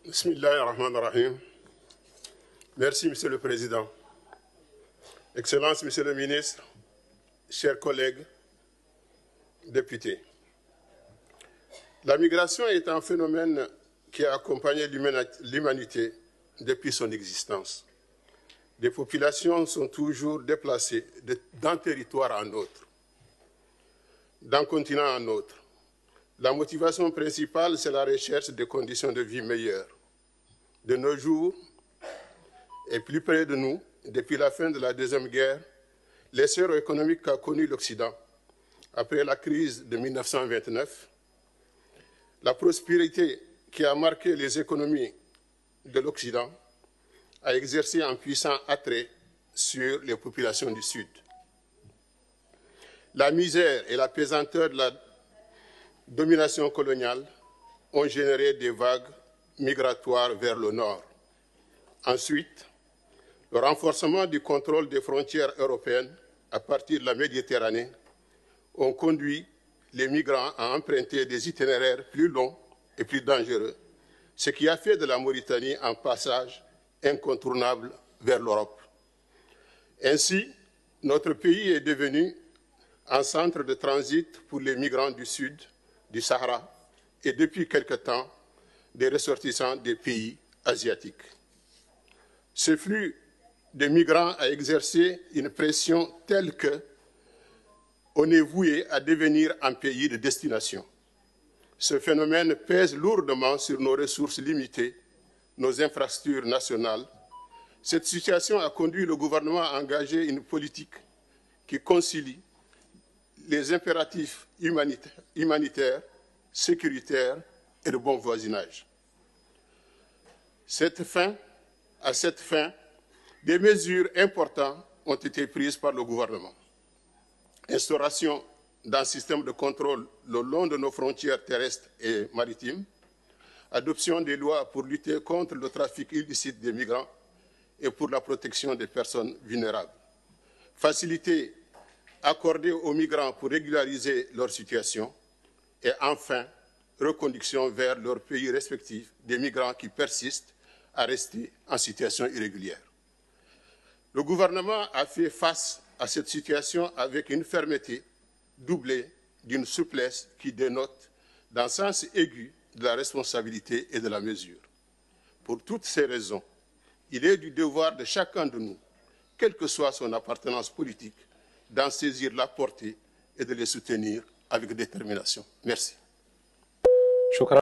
Bismillahirrahmanirrahim. Merci, Monsieur le Président. Excellences, Monsieur le Ministre, chers collègues députés. La migration est un phénomène qui a accompagné l'humanité depuis son existence. Des populations sont toujours déplacées d'un territoire à un autre, d'un continent à un autre. La motivation principale, c'est la recherche de conditions de vie meilleures. De nos jours, et plus près de nous, depuis la fin de la Deuxième Guerre, l'essor économique qu'a connu l'Occident après la crise de 1929, la prospérité qui a marqué les économies de l'Occident a exercé un puissant attrait sur les populations du Sud. La misère et la pesanteur de la domination coloniale ont généré des vagues migratoires vers le nord. Ensuite, le renforcement du contrôle des frontières européennes à partir de la Méditerranée ont conduit les migrants à emprunter des itinéraires plus longs et plus dangereux, ce qui a fait de la Mauritanie un passage incontournable vers l'Europe. Ainsi, notre pays est devenu un centre de transit pour les migrants du sud du Sahara et depuis quelque temps des ressortissants des pays asiatiques. Ce flux de migrants a exercé une pression telle qu'on est voué à devenir un pays de destination. Ce phénomène pèse lourdement sur nos ressources limitées, nos infrastructures nationales. Cette situation a conduit le gouvernement à engager une politique qui concilie les impératifs humanitaires, sécuritaires et de bon voisinage. À cette fin, des mesures importantes ont été prises par le gouvernement. Instauration d'un système de contrôle le long de nos frontières terrestres et maritimes, adoption des lois pour lutter contre le trafic illicite des migrants et pour la protection des personnes vulnérables, facilité accordée aux migrants pour régulariser leur situation et enfin, reconduction vers leurs pays respectifs des migrants qui persistent à rester en situation irrégulière. Le gouvernement a fait face à cette situation avec une fermeté doublée d'une souplesse qui dénote d'un sens aigu de la responsabilité et de la mesure. Pour toutes ces raisons, il est du devoir de chacun de nous, quelle que soit son appartenance politique, d'en saisir la portée et de les soutenir avec détermination. Merci.